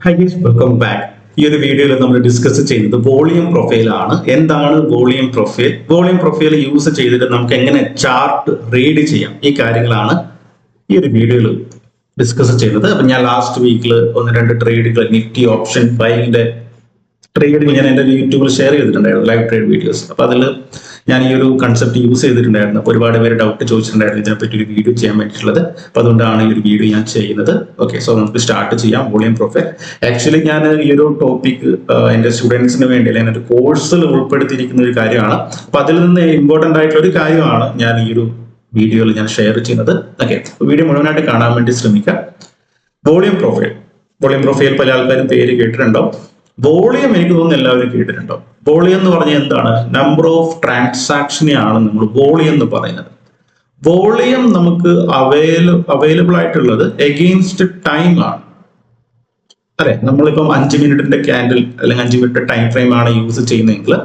High guys, welcome back. ഈ ഒരു വീഡിയോയിൽ നമ്മൾ ഡിസ്കസ് ചെയ്യുന്നത് വോളിയം പ്രൊഫൈൽ ആണ്. എന്താണ് volume profile? Volume profile use ചെയ്തിട്ട് നമുക്ക് എങ്ങനെ ചാർട്ട് റീഡ് ചെയ്യാം, ഈ കാര്യങ്ങളാണ് ഈ ഒരു വീഡിയോയിൽ ഡിസ്കസ് ചെയ്യുന്നത്. അപ്പൊ ഞാൻ ലാസ്റ്റ് വീക്കിൽ ഒന്ന് രണ്ട് ട്രേഡുകൾ, നിഫ്റ്റി ഓപ്ഷൻ ബൈങ്ങിന്റെ ട്രേഡുകൾ ഞാൻ എൻ്റെ യൂട്യൂബിൽ ഷെയർ ചെയ്തിട്ടുണ്ടായിരുന്നു, ലൈവ് ട്രേഡ് വീഡിയോസ്. അപ്പൊ അതിൽ ഞാൻ ഈ ഒരു കൺസെപ്റ്റ് യൂസ് ചെയ്തിട്ടുണ്ടായിരുന്നു. അപ്പോൾ ഒരുപാട് പേര് ഡൗട്ട് ചോദിച്ചിട്ടുണ്ടായിരുന്നു ഇതിനെപ്പറ്റി ഒരു വീഡിയോ ചെയ്യാൻ വേണ്ടിയിട്ടുള്ളത്. അപ്പൊ അതുകൊണ്ടാണ് ഈ ഒരു വീഡിയോ ഞാൻ ചെയ്യുന്നത്. ഓക്കെ, സോ നമുക്ക് സ്റ്റാർട്ട് ചെയ്യാം. വോളിയം പ്രൊഫൈൽ ആക്ച്വലി ഞാൻ ഈ ഒരു ടോപ്പിക് എൻ്റെ സ്റ്റുഡൻസിന് വേണ്ടി അല്ലെങ്കിൽ എൻ്റെ കോഴ്സിൽ ഉൾപ്പെടുത്തിയിരിക്കുന്ന ഒരു കാര്യമാണ്. അപ്പൊ അതിൽ നിന്ന് ഇമ്പോർട്ടന്റ് ആയിട്ടുള്ള ഒരു കാര്യമാണ് ഞാൻ ഈ ഒരു വീഡിയോയിൽ ഞാൻ ഷെയർ ചെയ്യുന്നത്. ഓക്കെ, വീഡിയോ മുഴുവനായിട്ട് കാണാൻ വേണ്ടി ശ്രമിക്കാം. വോളിയം പ്രൊഫൈൽ പല ആൾക്കാരും പേര് കേട്ടിട്ടുണ്ടോ? വോളിയം എനിക്ക് തോന്നുന്നു എല്ലാവരും കേട്ടിട്ടുണ്ടോ? വോളിയം എന്ന് പറഞ്ഞാൽ എന്താണ്? നമ്പർ ഓഫ് ട്രാൻസാക്ഷനെയാണ് നമ്മൾ വോളിയം എന്ന് പറയുന്നത്. വോളിയം നമുക്ക് അവൈലബിൾ ആയിട്ടുള്ളത് എഗെയിൻസ്റ്റ് ടൈം ആണ്. അല്ലെ, നമ്മളിപ്പം 5 മിനിറ്റിന്റെ ക്യാൻഡിൽ അല്ലെങ്കിൽ 5 മിനിറ്റ് ടൈം ഫ്രെയിം ആണ് യൂസ് ചെയ്യുന്നതെങ്കിൽ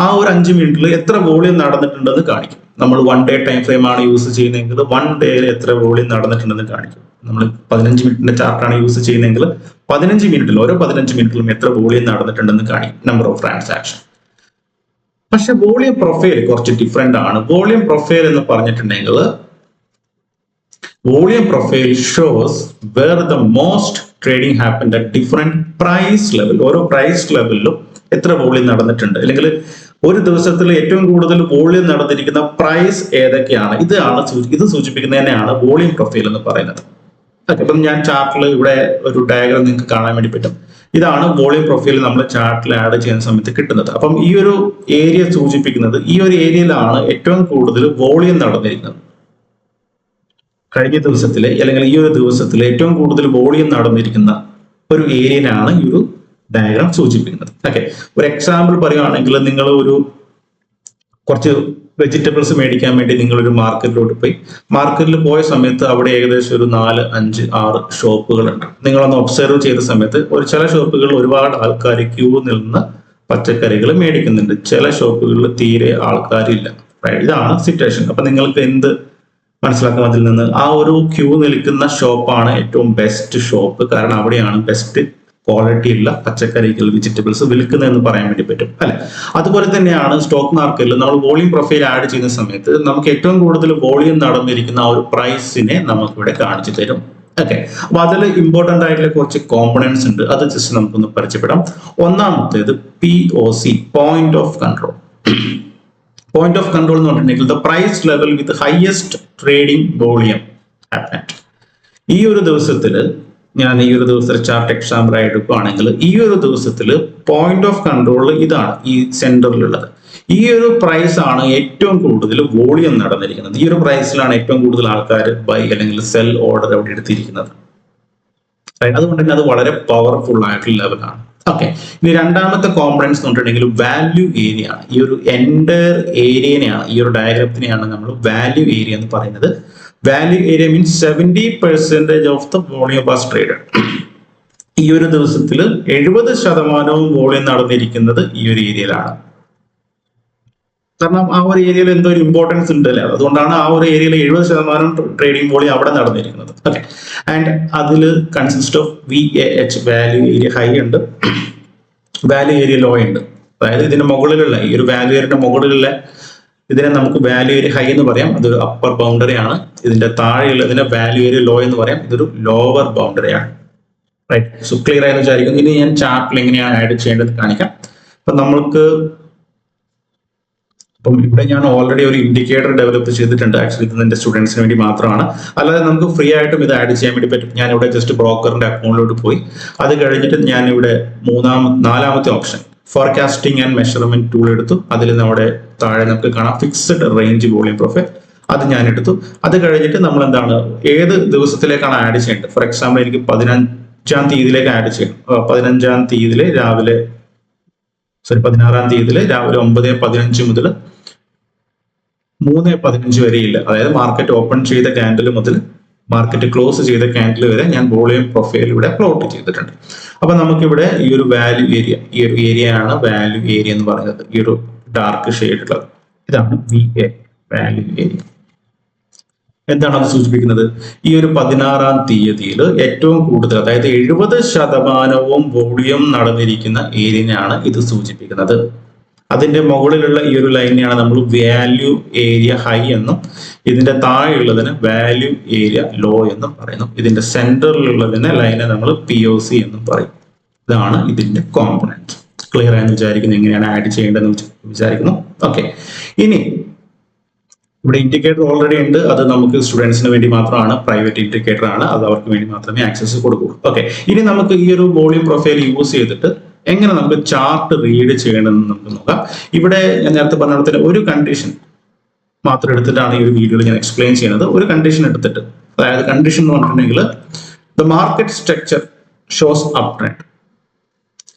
ആ ഒരു 5 മിനിറ്റിൽ എത്ര വോളിയം നടന്നിട്ടുണ്ടെന്ന് കാണിക്കും. നമ്മൾ 1 ഡേ ടൈം ഫ്രെയിം ആണ് യൂസ് ചെയ്യുന്നതെങ്കിൽ 1 ഡേയിൽ എത്ര വോളിയം നടന്നിട്ടുണ്ടെന്ന് കാണിക്കും. നമ്മൾ 15 മിനിറ്റിന്റെ ചാർട്ടാണ് യൂസ് ചെയ്യുന്നതെങ്കിൽ 15 മിനിറ്റിൽ ഓരോ 15 മിനിറ്റിലും എത്ര വോളിയം നടന്നിട്ടുണ്ടെന്ന് കാണിക്കും, നമ്പർ ഓഫ് ട്രാൻസാക്ഷൻ. പക്ഷെ വോളിയം പ്രൊഫൈൽ കുറച്ച് ഡിഫറെന്റ് ആണ്. വോളിയം പ്രൊഫൈൽ എന്ന് പറഞ്ഞിട്ടുണ്ടെങ്കിൽ volume profile shows where the most trading happened at different price level. ഓരോ പ്രൈസ് ലെവലിലും എത്ര വോളിയം നടന്നിട്ടുണ്ട്, അല്ലെങ്കിൽ ഒരു ദിവസത്തിൽ ഏറ്റവും കൂടുതൽ വോളിയം നടന്നിരിക്കുന്ന പ്രൈസ് ഏതൊക്കെയാണ്, ഇത് സൂചിപ്പിക്കുന്നതിനെയാണ് വോളിയം പ്രൊഫൈൽ എന്ന് പറയുന്നത്. അപ്പം ഞാൻ ചാർട്ടിൽ ഇവിടെ ഒരു ഡയഗ്രാം നിങ്ങൾക്ക് കാണാൻ വേണ്ടി പറ്റും. ഇതാണ് വോളിയം പ്രൊഫൈൽ നമ്മൾ ചാർട്ടിൽ ആഡ് ചെയ്യുന്ന സമയത്ത് കിട്ടുന്നത്. അപ്പം ഈ ഒരു ഏരിയ സൂചിപ്പിക്കുന്നത് ഈ ഒരു ഏരിയയിലാണ് ഏറ്റവും കൂടുതൽ വോളിയം നടന്നിരിക്കുന്നത്. കഴിഞ്ഞ ദിവസത്തിലെ അല്ലെങ്കിൽ ഈ ഒരു ദിവസത്തിലെ ഏറ്റവും കൂടുതൽ വോളിയം നടന്നിരിക്കുന്ന ഒരു ഏരിയയിലാണ് ഈ ഒരു ഡയഗ്രാം സൂചിപ്പിക്കുന്നത്. ഓക്കെ, ഒരു എക്സാമ്പിൾ പറയുകയാണെങ്കിൽ നിങ്ങൾ കുറച്ച് വെജിറ്റബിൾസ് മേടിക്കാൻ വേണ്ടി നിങ്ങളൊരു മാർക്കറ്റിലോട്ട് പോയി. മാർക്കറ്റിൽ പോയ സമയത്ത് അവിടെ ഏകദേശം ഒരു 4, 5, 6 ഷോപ്പുകളുണ്ട്. നിങ്ങളൊന്ന് ഒബ്സർവ് ചെയ്ത സമയത്ത് ചില ഷോപ്പുകളിൽ ഒരുപാട് ആൾക്കാർ ക്യൂ നിന്ന് പച്ചക്കറികൾ മേടിക്കുന്നുണ്ട്. ചില ഷോപ്പുകളിൽ തീരെ ആൾക്കാരില്ല. ഇതാണ് സിറ്റുവേഷൻ. അപ്പൊ നിങ്ങൾക്ക് എന്ത് മനസ്സിലാക്കാം അതിൽ നിന്ന്? ആ ഒരു ക്യൂ നിൽക്കുന്ന ഷോപ്പാണ് ഏറ്റവും ബെസ്റ്റ് ഷോപ്പ്. കാരണം അവിടെയാണ് ബെസ്റ്റ് ക്വാളിറ്റി ഉള്ള പച്ചക്കറികൾ, വെജിറ്റബിൾസ് വിൽക്കുന്നതെന്ന് പറയാൻ വേണ്ടി പറ്റും, അല്ലെ? അതുപോലെ തന്നെയാണ് സ്റ്റോക്ക് മാർക്കറ്റിൽ നമ്മൾ വോളിയം പ്രൊഫൈൽ ആഡ് ചെയ്യുന്ന സമയത്ത് നമുക്ക് ഏറ്റവും കൂടുതൽ വോളിയം നടന്നിരിക്കുന്ന ആ ഒരു പ്രൈസിനെ നമുക്ക് ഇവിടെ കാണിച്ചു തരും. ഓക്കെ, അപ്പൊ അതിൽ ഇമ്പോർട്ടന്റ് ആയിട്ടുള്ള കുറച്ച് കോമ്പണൻസ് ഉണ്ട്. അത് ജസ്റ്റ് നമുക്കൊന്ന് പരിചയപ്പെടാം. ഒന്നാമത്തേത് POC, point of control. Point of control എന്ന് പറഞ്ഞിട്ടുണ്ടെങ്കിൽ the price level with highest trading volume. ഈ ഒരു ദിവസത്തിൽ ഞാൻ ഈ ഒരു ദിവസത്തെ ചാർട്ട് എക്സാമ്പിൾ ആയി എടുക്കുകയാണെങ്കിൽ ഈ ഒരു ദിവസത്തിൽ പോയിന്റ് ഓഫ് കൺട്രോൾ ഇതാണ്, ഈ സെന്ററിലുള്ളത്. ഈ ഒരു പ്രൈസ് ആണ് ഏറ്റവും കൂടുതൽ വോളിയം നടന്നിരിക്കുന്നത്. ഈ ഒരു പ്രൈസിലാണ് ഏറ്റവും കൂടുതൽ ആൾക്കാർ ബൈ അല്ലെങ്കിൽ സെൽ ഓർഡർ അവിടെ എടുത്തിരിക്കുന്നത്. അതുകൊണ്ട് തന്നെ അത് വളരെ പവർഫുൾ ആയിട്ടുള്ള ലെവലാണ്. ഓക്കെ, ഇനി രണ്ടാമത്തെ കോമ്പണൻസ് എന്ന് പറഞ്ഞിട്ടുണ്ടെങ്കിൽ വാല്യൂ ഏരിയ ആണ്. ഈ ഒരു എൻറ്റയർ ഏരിയനെയാണ്, ഈ ഒരു ഡയഗ്രത്തിനെയാണ് നമ്മൾ വാല്യൂ ഏരിയ എന്ന് പറയുന്നത്. Value area means 70% of the volume was traded. ഈ ഒരു ദിവസത്തിൽ 70% വോളിയം നടന്നിരിക്കുന്നത് ഈ ഒരു ഏരിയയിലാണ്. കാരണം ആ ഒരു ഏരിയയിൽ എന്തോ ഒരു ഇമ്പോർട്ടൻസ് ഉണ്ട് അല്ലേ, അതുകൊണ്ടാണ് ആ ഒരു ഏരിയയിൽ 70% ട്രേഡിംഗ് വോളിയം അവിടെ നടന്നിരിക്കുന്നത്. ഓക്കെ, ആൻഡ് അതിൽ consist of VAH, value area high ഉണ്ട്, വാല്യൂ ഏരിയ ലോ ഉണ്ട്. അതായത് ഇതിന്റെ മുകളിലുള്ള ഈ ഒരു വാല്യൂ ഏരിയയുടെ മുകളിലുള്ള ഇതിനെ നമുക്ക് വാല്യൂ ഏരിയ ഹൈ എന്ന് പറയാം, അതൊരു അപ്പർ ബൗണ്ടറി ആണ്. ഇതിന്റെ താഴെയുള്ളതിനെ വാല്യൂ ഏരിയ ലോ എന്ന് പറയാം, ഇതൊരു ലോവർ ബൗണ്ടറി ആണ്. റൈറ്റ്, സോ ക്ലിയർ ആയെന്ന് വിചാരിക്കുന്നു. ഇനി ഞാൻ ചാർട്ടിൽ എങ്ങനെയാണ് ആഡ് ചെയ്യേണ്ടത് കാണിക്കാം. അപ്പൊ അപ്പം ഇവിടെ ഞാൻ ഓൾറെഡി ഒരു ഇൻഡിക്കേറ്റർ ഡെവലപ്പ് ചെയ്തിട്ടുണ്ട്. ആക്ച്വലി ഇത് എന്റെ സ്റ്റുഡൻസിന് വേണ്ടി മാത്രമാണ്, അല്ലാതെ നമുക്ക് ഫ്രീ ആയിട്ടും ഇത് ആഡ് ചെയ്യാൻ വേണ്ടി പറ്റും. ഞാൻ ഇവിടെ ജസ്റ്റ് ബ്രോക്കറിന്റെ അക്കൗണ്ടിലോട്ട് പോയി. അത് കഴിഞ്ഞിട്ട് ഞാൻ ഇവിടെ നാലാമത്തെ option forecasting and measurement tool എടുത്തു. അതിൽ നമ്മുടെ താഴെ നമുക്ക് കാണാം ഫിക്സഡ് റേഞ്ച് വോളിയം പ്രൊഫൈൽ. അത് ഞാൻ എടുത്തു. അത് കഴിഞ്ഞിട്ട് നമ്മൾ എന്താണ്, ഏത് ദിവസത്തിലേക്കാണ് ആഡ് ചെയ്യേണ്ടത്? ഫോർ എക്സാമ്പിൾ എനിക്ക് 15-ാം തീയതിയിലേക്ക് ആഡ് ചെയ്യണം. 16-ാം തീയതിയിലെ രാവിലെ 16-ാം തീയതിയിലെ രാവിലെ 9:15 മുതൽ 3:15 വരെയില്ല. അതായത് മാർക്കറ്റ് ഓപ്പൺ ചെയ്ത ക്യാൻഡിൽ മുതൽ മാർക്കറ്റ് ക്ലോസ് ചെയ്ത ക്യാൻഡിൽ വരെ ഞാൻ വോളിയം പ്രൊഫൈൽ ഇവിടെ പ്ലോട്ട് ചെയ്തിട്ടുണ്ട്. അപ്പൊ നമുക്കിവിടെ ഈ ഒരു വാല്യൂ ഏരിയ, ഈ ഒരു ഏരിയ ആണ് വാല്യൂ ഏരിയ എന്ന് പറയുന്നത്. ഈ ഒരു ഡാർക്ക് ഷെയ്ഡ് ഉള്ളത് ഇതാണ് VA, വാല്യൂ ഏരിയ. എന്താണ് അത് സൂചിപ്പിക്കുന്നത്? ഈ ഒരു 16-ാം തീയതിയിൽ ഏറ്റവും കൂടുതൽ, അതായത് 70% വോളിയം നടന്നിരിക്കുന്ന ഏരിയയാണ് ഇത് സൂചിപ്പിക്കുന്നത്. അതിന്റെ മുകളിലുള്ള ഈ ഒരു ലൈനെയാണ് നമ്മൾ വാല്യൂ ഏരിയ ഹൈ എന്നും ഇതിന്റെ താഴെയുള്ളതിന് വാല്യൂ ഏരിയ ലോ എന്നും പറയുന്നു. ഇതിന്റെ സെന്ററിലുള്ളതിന് ലൈനെ നമ്മൾ POC എന്നും പറയും. ഇതാണ് ഇതിന്റെ കോമ്പണന്റ്. ക്ലിയർ ആയെന്ന് വിചാരിക്കുന്നു. എങ്ങനെയാണ് ആഡ് ചെയ്യേണ്ടതെന്ന് വിചാരിക്കുന്നു. ഓക്കെ, ഇനി ഇവിടെ ഇൻഡിക്കേറ്റർ ഓൾറെഡി ഉണ്ട്. അത് നമുക്ക് സ്റ്റുഡൻസിന് വേണ്ടി മാത്രമാണ്, പ്രൈവറ്റ് ഇൻഡിക്കേറ്റർ ആണ്, അത് അവർക്ക് വേണ്ടി മാത്രമേ ആക്സസ് കൊടുക്കൂ. ഓക്കെ, ഇനി നമുക്ക് ഈ ഒരു വോളിയം പ്രൊഫൈൽ യൂസ് ചെയ്തിട്ട് എങ്ങനെ നമുക്ക് ചാർട്ട് റീഡ് ചെയ്യണമെന്ന് നമുക്ക് നോക്കാം. ഇവിടെ ഞാൻ നേരത്തെ പറഞ്ഞ ഒരു കണ്ടീഷൻ മാത്രം എടുത്തിട്ടാണ് ഈ ഒരു വീഡിയോയിൽ ഞാൻ എക്സ്പ്ലെയിൻ ചെയ്യുന്നത്. ഒരു കണ്ടീഷൻ എടുത്തിട്ട്, അതായത് കണ്ടീഷൻ എന്ന് പറഞ്ഞിട്ടുണ്ടെങ്കിൽ the market structure shows up trend.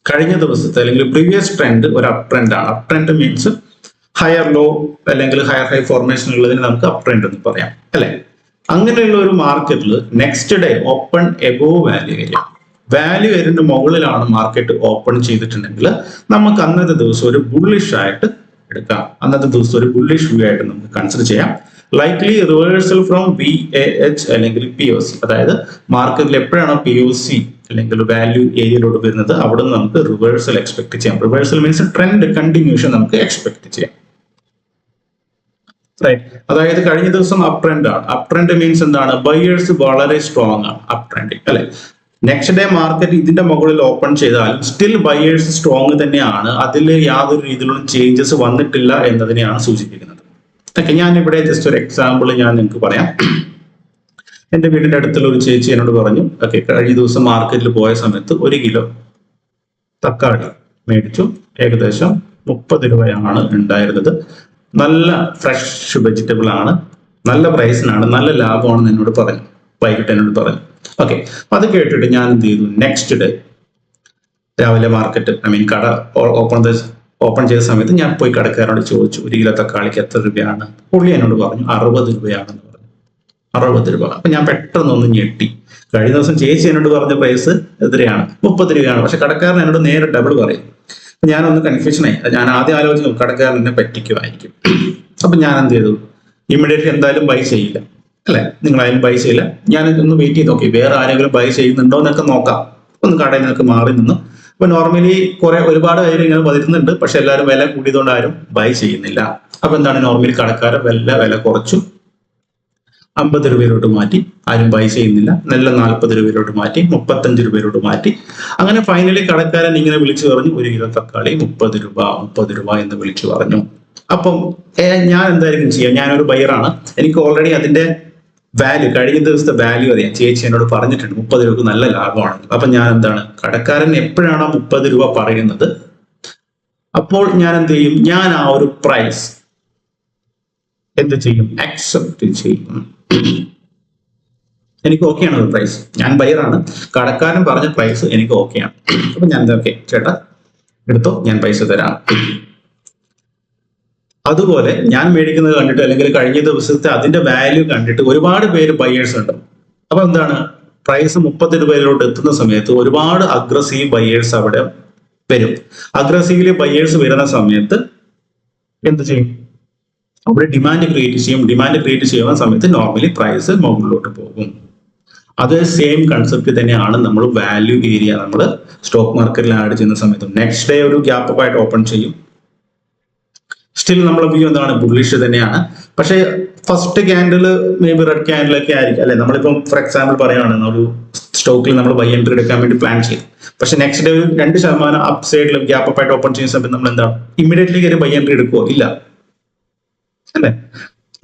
കഴിഞ്ഞ ദിവസത്തെ അല്ലെങ്കിൽ പ്രീവിയസ് ട്രെൻഡ് ഒരു അപ് ട്രെൻഡ് ആണ്. Up trend means higher low അല്ലെങ്കിൽ ഹയർ ഹൈ ഫോർമേഷൻ ഉള്ളതിന് നമുക്ക് അപ് ട്രെൻഡ് എന്ന് പറയാം, അല്ലെ? അങ്ങനെയുള്ള ഒരു മാർക്കറ്റിൽ next day open above value area, value ഏരിയന്റെ മുകളിലാണ് മാർക്കറ്റ് ഓപ്പൺ ചെയ്തിട്ടുണ്ടെങ്കിൽ നമുക്ക് അന്നത്തെ ദിവസം ഒരു ബുള്ളിഷ് ആയിട്ട് എടുക്കാം. അന്നത്തെ ദിവസം ഒരു ബുള്ളിഷ് വ്യൂ ആയിട്ട് നമുക്ക് കൺസിഡർ ചെയ്യാം. ലൈക്ലി റിവേഴ്സൽ ഫ്രോം VAH അല്ലെങ്കിൽ POC, അതായത് മാർക്കറ്റിൽ എപ്പോഴാണോ POC അല്ലെങ്കിൽ വാല്യൂ ഏരിയയിലോട്ട് വരുന്നത് അവിടെ നിന്ന് നമുക്ക് റിവേഴ്സൽ എക്സ്പെക്ട് ചെയ്യാം. റിവേഴ്സൽ മീൻസ് ട്രെൻഡ് കണ്ടിന്യൂഷൻ നമുക്ക് എക്സ്പെക്ട് ചെയ്യാം. അതായത് കഴിഞ്ഞ ദിവസം അപ് ട്രെൻഡ് ആണ്. അപ് ട്രെൻഡ് മീൻസ് എന്താണ്? ബയേഴ്സ് വളരെ സ്ട്രോങ് ആണ് അപ് ട്രെൻഡിൽ, അല്ലെ? നെക്സ്റ്റ് ഡേ മാർക്കറ്റ് ഇതിന്റെ മുകളിൽ ഓപ്പൺ ചെയ്താലും സ്റ്റിൽ ബയേഴ്സ് സ്ട്രോങ് തന്നെയാണ്. അതിൽ യാതൊരു രീതിയിലുള്ള ചേഞ്ചസ് വന്നിട്ടില്ല എന്നതിനെയാണ് സൂചിപ്പിക്കുന്നത്. ഓക്കെ, ഞാൻ ഇവിടെ ജസ്റ്റ് ഒരു എക്സാമ്പിൾ ഞാൻ നിങ്ങൾക്ക് പറയാം. എന്റെ വീടിന്റെ അടുത്തുള്ള ഒരു ചേച്ചി എന്നോട് പറഞ്ഞു, ഓക്കെ, കഴിഞ്ഞ ദിവസം മാർക്കറ്റിൽ പോയ സമയത്ത് 1 കിലോ തക്കാളി മേടിച്ചു. ഏകദേശം 30 രൂപയാണ് ഉണ്ടായിരുന്നത്. നല്ല ഫ്രഷ് വെജിറ്റബിൾ ആണ്, നല്ല പ്രൈസിനാണ്, നല്ല ലാഭമാണെന്ന് എന്നോട് പറഞ്ഞു. വൈകിട്ട് എന്നോട് പറഞ്ഞു. ഓക്കെ, അത് കേട്ടിട്ട് ഞാൻ എന്ത് ചെയ്തു? നെക്സ്റ്റ് ഡേ രാവിലെ മാർക്കറ്റ് കട ഓപ്പൺ ചെയ്ത സമയത്ത് ഞാൻ പോയി കടക്കാരോട് ചോദിച്ചു, 1 കിലോ തക്കാളിക്ക് എത്ര രൂപയാണ്? പുള്ളി എന്നോട് പറഞ്ഞു 60 രൂപയാണെന്ന് പറഞ്ഞു. 60 രൂപ. അപ്പൊ ഞാൻ പെട്ടെന്നൊന്ന് ഞെട്ടി. കഴിഞ്ഞ ദിവസം ചേച്ചി എന്നോട് പറഞ്ഞ പ്രൈസ് എത്രയാണ്? 30 രൂപയാണ്. പക്ഷെ കടക്കാരൻ എന്നോട് നേരെ ഡബിൾ പറയും. ഞാനൊന്ന് കൺഫ്യൂഷനായി. ഞാൻ ആദ്യം ആലോചിച്ചു കടക്കാരൻ എന്നെ പറ്റിക്കുമായിരിക്കും. അപ്പൊ ഞാൻ എന്ത് ചെയ്തു? ഇമ്മീഡിയറ്റ്ലി എന്തായാലും ബൈ ചെയ്യില്ല, അല്ലെ? നിങ്ങളായാലും ബൈ ചെയ്യില്ല. ഞാൻ ഒന്ന് വെയിറ്റ് ചെയ്ത് നോക്കി, വേറെ ആരെങ്കിലും ബൈ ചെയ്യുന്നുണ്ടോ എന്നൊക്കെ നോക്കാം. ഒന്ന് കടയിൽ നിന്നൊക്കെ മാറി നിന്നു. അപ്പൊ നോർമലി ഒരുപാട് പേര് ഇങ്ങനെ വരുന്നുണ്ട്, പക്ഷെ എല്ലാവരും വില കൂടിയതുകൊണ്ട് ആരും ബൈ ചെയ്യുന്നില്ല. അപ്പൊ എന്താണ്? നോർമലി കടക്കാരൻ വില കുറച്ചു 50 രൂപയിലോട്ട് മാറ്റി. ആരും ബൈ ചെയ്യുന്നില്ല. നല്ല 40 രൂപയിലോട്ട് മാറ്റി, 35 രൂപയിലോട്ട് മാറ്റി. അങ്ങനെ ഫൈനലി കടക്കാരൻ ഇങ്ങനെ വിളിച്ചു പറഞ്ഞു, 1 കിലോ തക്കാളി 30 രൂപ എന്ന് വിളിച്ചു പറഞ്ഞു. അപ്പം ഞാൻ എന്തായിരിക്കും ചെയ്യുക? ഞാനൊരു ബയറാണ്, എനിക്ക് ഓൾറെഡി അതിന്റെ വാല്യൂ, കഴിഞ്ഞ ദിവസത്തെ വാല്യൂ അറിയാം. ചേച്ചി എന്നോട് പറഞ്ഞിട്ടുണ്ട് 30 രൂപ നല്ല ലാഭമാണ്. അപ്പൊ ഞാൻ എന്താണ്? കടക്കാരൻ എപ്പോഴാണോ 30 രൂപ പറയുന്നത് അപ്പോൾ ഞാൻ എന്ത് ചെയ്യും? ഞാൻ ആ ഒരു പ്രൈസ് എന്ത് ചെയ്യും? അക്സെപ്റ്റ് ചെയ്യും. എനിക്ക് ഓക്കെയാണ് ഒരു പ്രൈസ്. ഞാൻ ബയറാണ്, കടക്കാരൻ പറഞ്ഞ പ്രൈസ് എനിക്ക് ഓക്കെയാണ്. അപ്പൊ ഞാൻ എന്താ? ഓക്കെ ചേട്ടാ എടുത്തോ, ഞാൻ പൈസ തരാം. അതുപോലെ ഞാൻ മേടിക്കുന്നത് കണ്ടിട്ട് അല്ലെങ്കിൽ കഴിഞ്ഞ ദിവസത്തെ അതിന്റെ വാല്യൂ കണ്ടിട്ട് ഒരുപാട് പേര് ബയേഴ്സ് ഉണ്ട്. അപ്പൊ എന്താണ്? പ്രൈസ് 30 രൂപയിലോട്ട് എത്തുന്ന സമയത്ത് ഒരുപാട് അഗ്രസീവ് ബയേഴ്സ് അവിടെ വരും. അഗ്രസീവ്ലി ബയേഴ്സ് വരുന്ന സമയത്ത് എന്ത് ചെയ്യും? അവിടെ ഡിമാൻഡ് ക്രിയേറ്റ് ചെയ്യും. ഡിമാൻഡ് ക്രിയേറ്റ് ചെയ്യുന്ന സമയത്ത് നോർമലി പ്രൈസ് മുകളിലോട്ട് പോകും. അത് സെയിം കൺസെപ്റ്റ് തന്നെയാണ് നമ്മൾ വാല്യൂ ഏരിയ നമ്മൾ സ്റ്റോക്ക് മാർക്കറ്റിൽ ആഡ് ചെയ്യുന്ന സമയത്ത്. നെക്സ്റ്റ് ഡേ ഒരു ഗ്യാപ്പ് അപ്പ് ആയിട്ട് ഓപ്പൺ ചെയ്യും. സ്റ്റിൽ നമ്മുടെ വ്യൂ എന്താണ്? ബുള്ളിഷ് തന്നെയാണ്. പക്ഷേ first candle may be red ക്യാൻഡിലൊക്കെ ആയിരിക്കും, അല്ലെ? നമ്മളിപ്പം ഫോർ എക്സാമ്പിൾ പറയുകയാണെങ്കിൽ ഒരു സ്റ്റോക്കിൽ നമ്മൾ ബൈ എൻട്രി എടുക്കാൻ വേണ്ടി പ്ലാൻ ചെയ്യും. പക്ഷെ നെക്സ്റ്റ് ഡേ ഒരു 2% അപ്പ് സൈഡിൽ ഗ്യാപ്പ് അപ്പ് ആയിട്ട് ഓപ്പൺ ചെയ്യുന്ന സമയത്ത് നമ്മൾ എന്താണ്? ഇമ്മീഡിയറ്റ്ലി കയറി ബൈ എൻട്രി എടുക്കുമോ? ഇല്ല, അല്ലെ?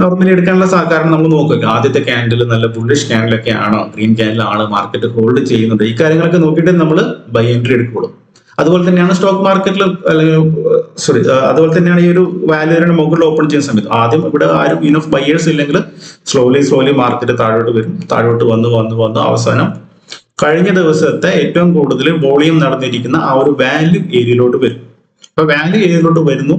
നോർമലി എടുക്കാനുള്ള കാരണം നമ്മൾ നോക്കുക, ആദ്യത്തെ ക്യാൻഡിൽ നല്ല ബുള്ളിഷ് ക്യാൻഡിലൊക്കെ ആണോ, ഗ്രീൻ ക്യാൻഡിൽ ആണ് മാർക്കറ്റ് ഹോൾഡ് ചെയ്യുന്നത്, ഈ കാര്യങ്ങളൊക്കെ നോക്കിയിട്ട് നമ്മൾ ബൈ എൻട്രി എടുക്കുള്ളൂ. അതുപോലെ തന്നെയാണ് സ്റ്റോക്ക് മാർക്കറ്റിൽ, അല്ലെങ്കിൽ അതുപോലെ തന്നെയാണ് ഈ ഒരു വാല്യൂവിന്റെ മുകളിൽ ഓപ്പൺ ചെയ്യുന്ന സമയത്ത് ആദ്യം ഇവിടെ ആരും ഇനഫ് ബയേഴ്സ് ഇല്ലെങ്കിൽ സ്ലോലി മാർക്കറ്റ് താഴോട്ട് വരും. താഴോട്ട് വന്ന് അവസാനം കഴിഞ്ഞ ദിവസത്തെ ഏറ്റവും കൂടുതൽ വോളിയം നടന്നിരിക്കുന്ന ആ ഒരു വാല്യൂ ഏരിയയിലോട്ട് വരും. അപ്പൊ വാല്യൂ ഏരിയയിലോട്ട് വരുന്നു.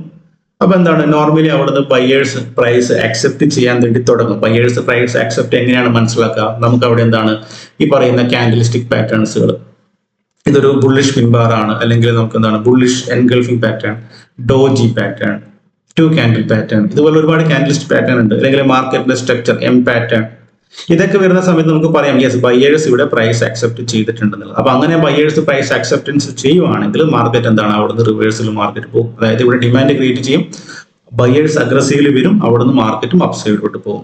അപ്പൊ എന്താണ്? നോർമലി അവിടുന്ന് ബയേഴ്സ് പ്രൈസ് അക്സെപ്റ്റ് ചെയ്യാൻ വേണ്ടി തുടങ്ങും. ബയേഴ്സ് പ്രൈസ് അക്സെപ്റ്റ് എങ്ങനെയാണ് മനസ്സിലാക്കുക? നമുക്ക് അവിടെ എന്താണ് ഈ പറയുന്ന ക്യാൻഡിൽസ്റ്റിക് പാറ്റേൺസുകൾ, ഇതൊരു ബുള്ളിഷ് പിൻബാർ ആണ്, അല്ലെങ്കിൽ നമുക്ക് എന്താണ് bullish engulfing pattern, doji pattern, 2 candle pattern, ഇതുപോലെ ഒരുപാട് ക്യാൻഡിലിസ്റ്റ് പാറ്റേൺ ഉണ്ട്. അല്ലെങ്കിൽ മാർക്കറ്റിന്റെ സ്ട്രക്ചർ M പാറ്റേൺ, ഇതൊക്കെ വരുന്ന സമയത്ത് നമുക്ക് പറയാം യെസ് ബയേഴ്സ് ഇവിടെ പ്രൈസ് അക്സെപ്റ്റ് ചെയ്തിട്ടുണ്ടെന്നുള്ളത്. അപ്പൊ അങ്ങനെ ബയേഴ്സ് പ്രൈസ് അക്സെപ്റ്റൻസ് ചെയ്യുവാണെങ്കിൽ മാർക്കറ്റ് എന്താണ് അവിടുന്ന് റിവേഴ്സിൽ മാർക്കറ്റ് പോകും. അതായത് ഇവിടെ ഡിമാൻഡ് ക്രിയേറ്റ് ചെയ്യും, ബയേഴ്സ് അഗ്രസീവ്ലി വരും, അവിടുന്ന് മാർക്കറ്റും അപ്സൈഡിലോട്ട് പോകും.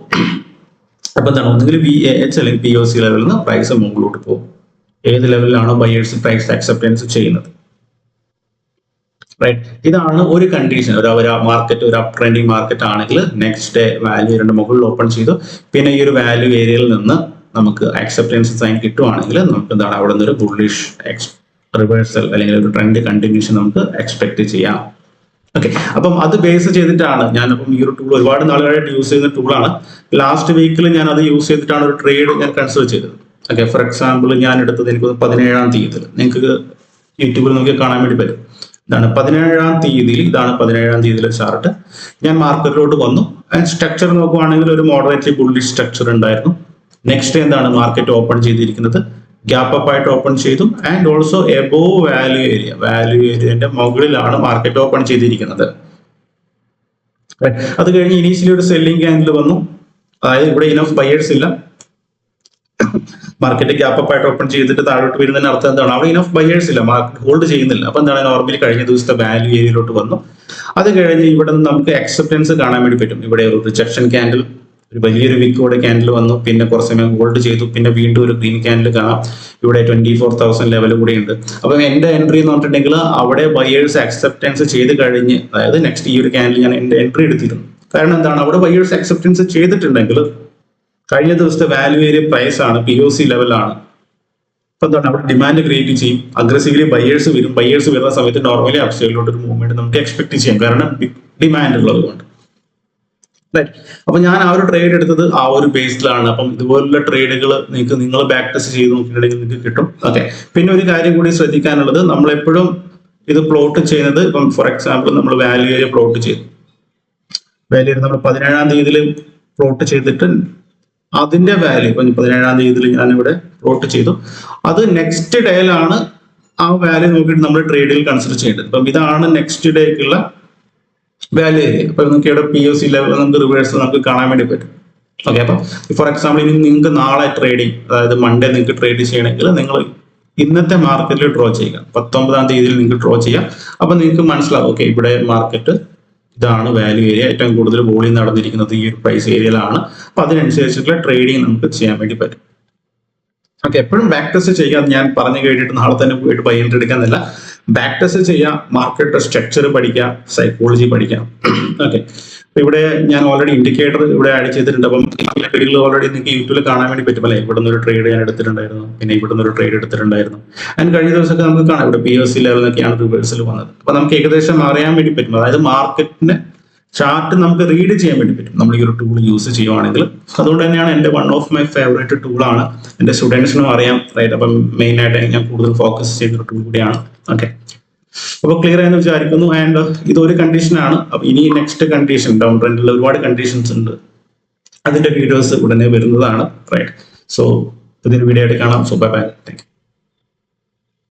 അപ്പൊ എന്താണ് ഒന്നുകിൽ VAH അല്ലെങ്കിൽ POC ലെവലിൽ നിന്ന് പ്രൈസ് മുകളിലോട്ട് പോകും. ഏത് ലെവലിലാണോ ബയേഴ്സ് പ്രൈസ് അക്സെപ്റ്റൻസ് ചെയ്യുന്നത്. റൈറ്റ്, ഇതാണ് ഒരു കണ്ടീഷൻ. ഒരു മാർക്കറ്റ് ഒരു അപ് ട്രെൻഡിങ് മാർക്കറ്റ് ആണെങ്കിൽ നെക്സ്റ്റ് ഡേ വാല്യൂ ഏരിയയുടെ മുകളിൽ ഓപ്പൺ ചെയ്തു, പിന്നെ ഈ ഒരു വാല്യൂ ഏരിയയിൽ നിന്ന് നമുക്ക് അക്സെപ്റ്റൻസ് സൈൻ കിട്ടുവാണെങ്കിൽ നമുക്ക് എന്താണ് അവിടെ നിന്ന് ഒരു ബുള്ളിഷ് റിവേഴ്സൽ അല്ലെങ്കിൽ ഒരു ട്രെൻഡ് കണ്ടിന്യൂഷൻ നമുക്ക് എക്സ്പെക്ട് ചെയ്യാം. ഓക്കെ, അപ്പം അത് ബേസ് ചെയ്തിട്ടാണ് ഞാനപ്പം ഈ ഒരു ടൂൾ ഒരുപാട് നാളുകളായിട്ട് യൂസ് ചെയ്യുന്ന ടൂളാണ്. ലാസ്റ്റ് വീക്കിൽ ഞാൻ അത് യൂസ് ചെയ്തിട്ടാണ് ഒരു ട്രേഡ് ഞാൻ കൺസിഡർ ചെയ്തത്. ഓക്കെ, ഫോർ എക്സാമ്പിൾ ഞാൻ എടുത്തത് എനിക്ക് 17-ാം തീയതിയിൽ നിങ്ങൾക്ക് യൂട്യൂബിൽ നോക്കി കാണാൻ വേണ്ടി പറ്റും. ഇതാണ് 17-ാം തീയതിയിൽ, ഇതാണ് 17-ാം തീയതിയിലെ ചാർട്ട്. ഞാൻ മാർക്കറ്റിലോട്ട് വന്നു. ആൻഡ് സ്ട്രക്ചർ നോക്കുവാണെങ്കിൽ ഒരു മോഡറേറ്റ്ലി ബുള്ളിഷ് സ്ട്രക്ചർ ഉണ്ടായിരുന്നു. നെക്സ്റ്റ് എന്താണ് മാർക്കറ്റ് ഓപ്പൺ ചെയ്തിരിക്കുന്നത്, ഗ്യാപ്പ് അപ്പ് ആയിട്ട് ഓപ്പൺ ചെയ്തു. ആൻഡ് ഓൾസോ എബോവ് വാല്യൂ ഏരിയന്റെ മുകളിലാണ് മാർക്കറ്റ് ഓപ്പൺ ചെയ്തിരിക്കുന്നത്. അത് കഴിഞ്ഞ് ഇനീഷ്യലി ഒരു സെല്ലിംഗ് ക്യാൻഡിൽ വന്നു. അതായത് ഇവിടെ ഇനഫ് ബയേഴ്സ് ഇല്ല, മാർക്കറ്റ് ഗ്യാപ്പ് അപ്പ് ആയിട്ട് ഓപ്പൺ ചെയ്തിട്ട് താഴോട്ട് വരുന്നതിന് അർത്ഥം എന്താണ്, അവിടെ ഇനഫ് ബയേഴ്സ് ഇല്ല, മാർക്കറ്റ് ഹോൾഡ് ചെയ്യുന്നില്ല. അപ്പൊ എന്താണ് നോർമലി കഴിഞ്ഞ ദിവസത്തെ വാല്യൂ ഏരിയയിലോട്ട് വന്നു. അത് കഴിഞ്ഞ് ഇവിടെ നിന്ന് നമുക്ക് അക്സെപ്റ്റൻസ് കാണാൻ വേണ്ടി പറ്റും. ഇവിടെ ഒരു റിജക്ഷൻ ക്യാൻഡിൽ, ഒരു വലിയൊരു വിക്കോടെ ക്യാൻഡിൽ വന്നു, പിന്നെ കുറച്ച് സമയം ഹോൾഡ് ചെയ്തു, പിന്നെ വീണ്ടും ഒരു ഗ്രീൻ ക്യാൻഡിൽ കാണാം. ഇവിടെ 24,000 ലെവൽ കൂടെ ഉണ്ട്. അപ്പൊ എന്റെ എൻട്രി എന്ന് പറഞ്ഞിട്ടുണ്ടെങ്കിൽ അവിടെ ബയേഴ്സ് അക്സെപ്റ്റൻസ് ചെയ്ത് കഴിഞ്ഞ്, അതായത് നെക്സ്റ്റ് ഈ ഒരു ക്യാൻഡിൽ ഞാൻ എന്റെ എൻട്രി എടുത്തിരുന്നു. കാരണം എന്താണ് അവിടെ ബയേഴ്സ് അക്സെപ്റ്റൻസ് ചെയ്തിട്ടുണ്ടെങ്കിൽ കഴിഞ്ഞ ദിവസത്തെ വാല്യൂ ഏരിയ പ്രൈസ് ആണ്, POC ലെവലാണ്. അപ്പൊ എന്താണ് അവിടെ ഡിമാൻഡ് ക്രിയേറ്റ് ചെയ്യും, അഗ്രസീവ്ലി ബയേഴ്സ് വരും. ബയേഴ്സ് വരുന്ന സമയത്ത് നോർമലി അപ്സൈഡിലോട്ട് ഒരു മൂവ്മെന്റ് നമുക്ക് എക്സ്പെക്ട് ചെയ്യാം, കാരണം ഡിമാൻഡ് ഉള്ളത് കൊണ്ട്. അപ്പൊ ഞാൻ ആ ഒരു ട്രേഡ് എടുത്തത് ആ ഒരു ബേസിലാണ്. അപ്പം ഇതുപോലുള്ള ട്രേഡുകൾ നിങ്ങൾ ബാക്ക് ടെസ്റ്റ് ചെയ്ത് നോക്കിയിട്ടുണ്ടെങ്കിൽ നിങ്ങൾക്ക് കിട്ടും. ഓക്കെ, പിന്നെ ഒരു കാര്യം കൂടി ശ്രദ്ധിക്കാനുള്ളത്, നമ്മളെപ്പോഴും ഇത് പ്ലോട്ട് ചെയ്യുന്നത്, ഇപ്പം ഫോർ എക്സാമ്പിൾ നമ്മൾ വാല്യൂ ഏരിയ പ്ലോട്ട് ചെയ്തു, വാല്യൂ ഏരിയ നമ്മൾ 17-ാം തീയതിയിൽ പ്ലോട്ട് ചെയ്തിട്ട് അതിന്റെ വാല്യൂ 17-ാം തീയതിയിൽ ഞാനിവിടെ പ്ലോട്ട് ചെയ്തു. അത് നെക്സ്റ്റ് ഡേയിലാണ് ആ വാല്യൂ നോക്കിയിട്ട് നമ്മൾ ട്രേഡിൽ കൺസിഡർ ചെയ്യേണ്ടത്. അപ്പം ഇതാണ് നെക്സ്റ്റ് ഡേക്കുള്ള വാല്യൂ ഏരിയ. അപ്പൊ നിങ്ങൾക്ക് ഇവിടെ POC ലെവൽ നമുക്ക് റിവേഴ്സ് നമുക്ക് കാണാൻ വേണ്ടി പറ്റും. ഓക്കെ, അപ്പൊ ഫോർ എക്സാമ്പിൾ ഇനി നിങ്ങൾക്ക് നാളെ ട്രേഡിങ്, അതായത് മൺഡേ നിങ്ങൾക്ക് ട്രേഡ് ചെയ്യണമെങ്കിൽ നിങ്ങൾ ഇന്നത്തെ മാർക്കറ്റിൽ ഡ്രോ ചെയ്യുക. 19-ാം തീയതിയിൽ നിങ്ങൾക്ക് ഡ്രോ ചെയ്യാം. അപ്പൊ നിങ്ങൾക്ക് മനസ്സിലാവും ഓക്കെ ഇവിടെ മാർക്കറ്റ് ഇതാണ് വാല്യൂ ഏരിയ, ഏറ്റവും കൂടുതൽ വോളിയം നടന്നിരിക്കുന്നത് ഈ ഒരു പ്രൈസ് ഏരിയയിലാണ്. അപ്പൊ അതിനനുസരിച്ചിട്ടുള്ള ട്രേഡിങ് നമുക്ക് ചെയ്യാൻ വേണ്ടി പറ്റും. ഓക്കെ, എപ്പോഴും ബാക്ക് ടെസ്റ്റ് ചെയ്യാൻ ഞാൻ പറഞ്ഞു കേട്ടിട്ട് നാളെ തന്നെ പോയിട്ട് ബൈ എൻട്രി എടുക്കാന്നില്ല. ബാക്ക് ടെസ്റ്റ് ചെയ്യാം, മാർക്കറ്റ് സ്ട്രക്ചർ പഠിക്കാം, സൈക്കോളജി പഠിക്കാം. ഓക്കെ, അപ്പൊ ഇവിടെ ഞാൻ ഓൾറെഡി ഇൻഡിക്കേറ്റർ ഇവിടെ ആഡ് ചെയ്തിട്ടുണ്ട്. അപ്പം ട്രേഡുകൾ ഓൾറെഡി നിങ്ങൾക്ക് യൂട്യൂബിൽ കാണാൻ വേണ്ടി പറ്റും. അല്ലെ, ഇവിടെ നിന്ന് ഒരു ട്രേഡ് ഞാൻ എടുത്തിട്ടുണ്ടായിരുന്നു, പിന്നെ ഇവിടെ നിന്ന് ഒരു ട്രേഡ് എടുത്തിട്ടുണ്ടായിരുന്നു. ആൻഡ് കഴിഞ്ഞ ദിവസമൊക്കെ നമുക്ക് കാണാം ഇവിടെ POC ലെവലിലൊക്കെയാണ് റിവേഴ്സൽ വന്നത്. അപ്പൊ നമുക്ക് ഏകദേശം അറിയാൻ വേണ്ടി പറ്റും, അതായത് മാർക്കറ്റിന്റെ ചാർട്ട് നമുക്ക് റീഡ് ചെയ്യാൻ വേണ്ടി പറ്റും നമ്മൾ ഈ ഒരു ടൂൾ യൂസ് ചെയ്യുവാണെങ്കിൽ. അതുകൊണ്ട് തന്നെയാണ് എൻ്റെ വൺ ഓഫ് മൈ ഫേവറേറ്റ് ടൂളാണ്. എൻ്റെ സ്റ്റുഡൻസിനും അറിയാം. റൈറ്റ്, അപ്പം മെയിൻ ആയിട്ട് ഞാൻ കൂടുതൽ ഫോക്കസ് ചെയ്യുന്ന ഒരു ടൂൾ കൂടിയാണ്. ഓക്കെ, അപ്പൊ ക്ലിയർ ആയെന്ന് വിചാരിക്കുന്നു. ആൻഡ് ഇതൊരു കണ്ടീഷനാണ്. അപ്പൊ ഇനി നെക്സ്റ്റ് കണ്ടീഷൻ, ഡൗൺ ട്രെൻഡിൽ ഒരുപാട് കണ്ടീഷൻസ് ഉണ്ട്, അതിന്റെ വീഡിയോസ് ഉടനെ വരുന്നതാണ്. റൈറ്റ്, സോ പുതിയൊരു വീഡിയോ ആയിട്ട് കാണാം. So bye bye, thank you.